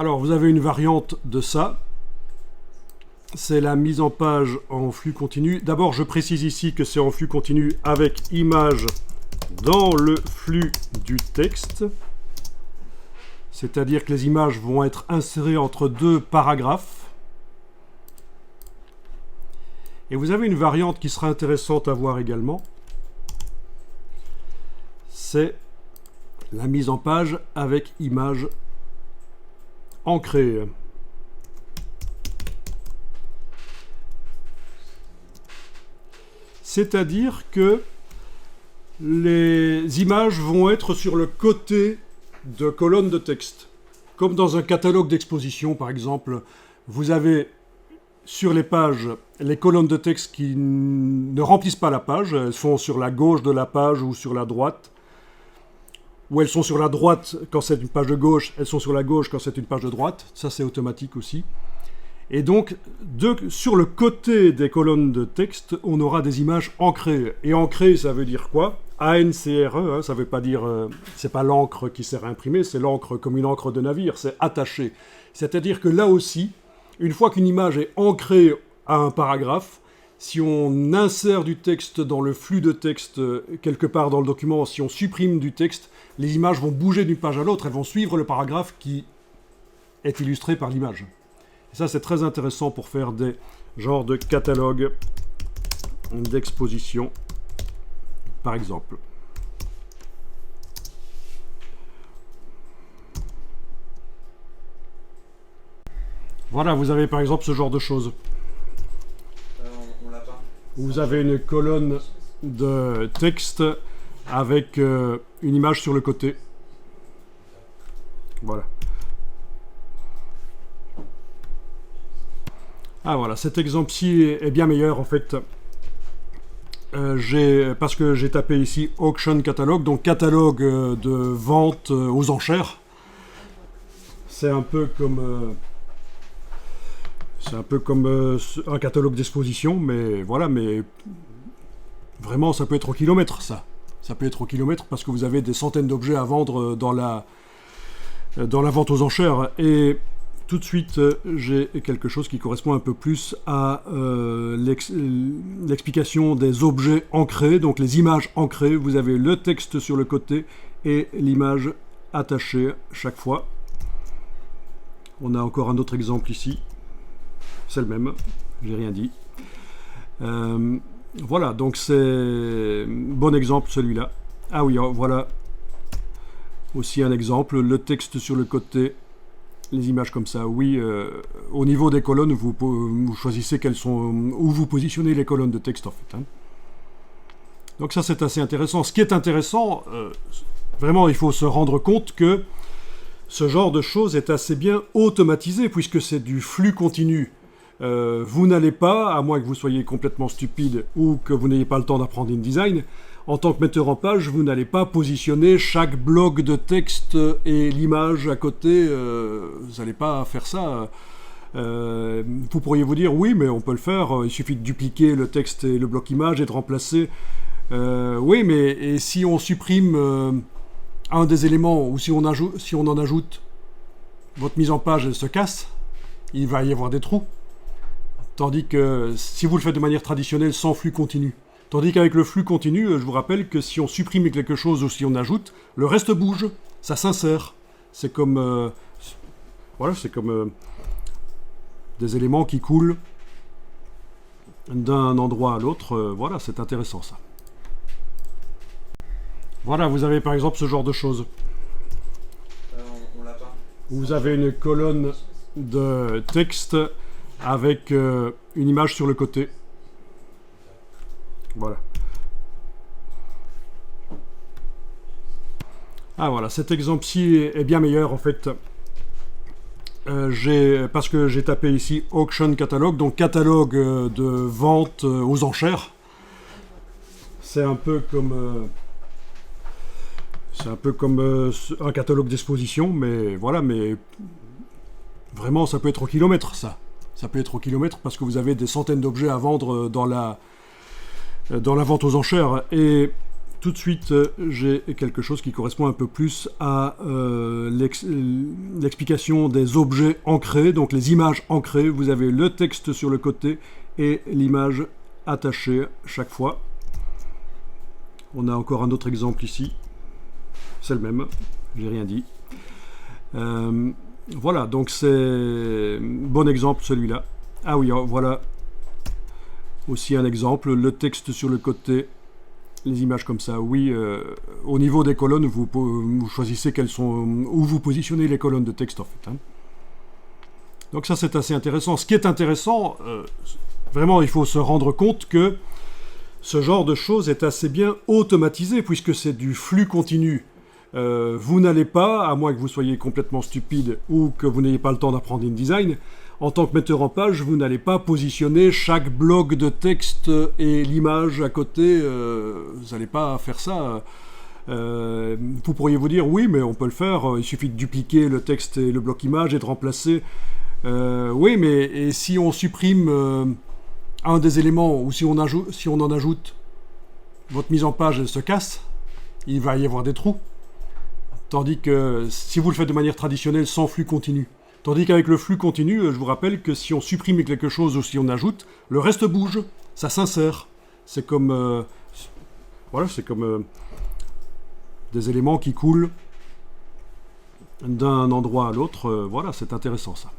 Alors, vous avez une variante de ça. C'est la mise en page en flux continu. D'abord, je précise ici que c'est en flux continu avec image dans le flux du texte. C'est-à-dire que les images vont être insérées entre deux paragraphes. Et vous avez une variante qui sera intéressante à voir également. C'est la mise en page avec image ancrée. C'est-à-dire que les images vont être sur le côté de colonnes de texte. Comme dans un catalogue d'exposition, par exemple, vous avez sur les pages les colonnes de texte qui ne remplissent pas la page, elles sont sur la gauche de la page ou sur la droite, ou elles sont sur la droite quand c'est une page de gauche, elles sont sur la gauche quand c'est une page de droite, ça c'est automatique aussi. Et donc, sur le côté des colonnes de texte, on aura des images ancrées. Et ancrées, ça veut dire quoi? A-N-C-R-E, hein, ça veut pas dire... c'est pas l'encre qui sert à imprimer, c'est l'encre comme une encre de navire, c'est attaché. C'est-à-dire que là aussi, une fois qu'une image est ancrée à un paragraphe, si on insère du texte dans le flux de texte quelque part dans le document, si on supprime du texte, les images vont bouger d'une page à l'autre, elles vont suivre le paragraphe qui est illustré par l'image. Et ça, c'est très intéressant pour faire des genres de catalogues d'exposition, par exemple. Voilà, vous avez par exemple ce genre de choses. On l'a pas. Vous avez une colonne de texte avec une image sur le côté. Voilà. Ah voilà, cet exemple-ci est bien meilleur en fait. Parce que j'ai tapé ici Auction Catalogue, donc catalogue de vente aux enchères. C'est un peu comme un catalogue d'exposition, mais voilà, mais vraiment ça peut être au kilomètre ça. Ça peut être au kilomètre parce que vous avez des centaines d'objets à vendre dans la vente aux enchères. Et tout de suite, j'ai quelque chose qui correspond un peu plus à l'explication des objets ancrés, donc les images ancrées. Vous avez le texte sur le côté et l'image attachée chaque fois. On a encore un autre exemple ici. C'est le même, j'ai rien dit. Voilà, donc c'est bon exemple celui-là. Ah oui, voilà aussi un exemple, le texte sur le côté. Les images comme ça, oui. Au niveau des colonnes, vous choisissez où vous positionnez les colonnes de texte en fait. Hein. Donc ça c'est assez intéressant. Ce qui est intéressant, vraiment il faut se rendre compte que ce genre de choses est assez bien automatisé puisque c'est du flux continu. Vous n'allez pas, à moins que vous soyez complètement stupide ou que vous n'ayez pas le temps d'apprendre InDesign, en tant que metteur en page, vous n'allez pas positionner chaque bloc de texte et l'image à côté. Vous n'allez pas faire ça. Vous pourriez vous dire, oui, mais on peut le faire. Il suffit de dupliquer le texte et le bloc image et de remplacer. Oui, mais et si on supprime un des éléments ou si on en ajoute, votre mise en page elle se casse. Il va y avoir des trous. Tandis que si vous le faites de manière traditionnelle sans flux continu. Tandis qu'avec le flux continu, je vous rappelle que si on supprime quelque chose ou si on ajoute, le reste bouge, ça s'insère. C'est comme, voilà, c'est comme des éléments qui coulent d'un endroit à l'autre. Voilà, c'est intéressant ça. Voilà, vous avez par exemple ce genre de choses. On l'a pas. Vous avez une colonne de texte avec une image sur le côté. Voilà. Ah voilà, cet exemple-ci est bien meilleur en fait. Parce que j'ai tapé ici Auction Catalogue, donc catalogue de vente aux enchères. C'est un peu comme un catalogue d'exposition, mais voilà, mais vraiment ça peut être au kilomètre ça. Ça peut être au kilomètre parce que vous avez des centaines d'objets à vendre dans la vente aux enchères. Et tout de suite, j'ai quelque chose qui correspond un peu plus à l'explication des objets ancrés, donc les images ancrées. Vous avez le texte sur le côté et l'image attachée chaque fois. On a encore un autre exemple ici. C'est le même, j'ai rien dit. Voilà, donc c'est bon exemple celui-là. Ah oui, voilà aussi un exemple, le texte sur le côté, les images comme ça. Oui, au niveau des colonnes, vous choisissez où vous positionnez les colonnes de texte en fait. Hein. Donc ça c'est assez intéressant. Ce qui est intéressant, vraiment il faut se rendre compte que ce genre de choses est assez bien automatisé puisque c'est du flux continu. Vous n'allez pas, à moins que vous soyez complètement stupide ou que vous n'ayez pas le temps d'apprendre InDesign, en tant que metteur en page, vous n'allez pas positionner chaque bloc de texte et l'image à côté. Vous n'allez pas faire ça. Vous pourriez vous dire, oui, mais on peut le faire. Il suffit de dupliquer le texte et le bloc image et de remplacer. Oui, mais et si on supprime un des éléments ou si on en ajoute, votre mise en page elle se casse. Il va y avoir des trous. Tandis que si vous le faites de manière traditionnelle sans flux continu, tandis qu'avec le flux continu, je vous rappelle que si on supprime quelque chose ou si on ajoute, le reste bouge, ça s'insère. C'est comme, voilà, c'est comme des éléments qui coulent d'un endroit à l'autre. Voilà, c'est intéressant ça.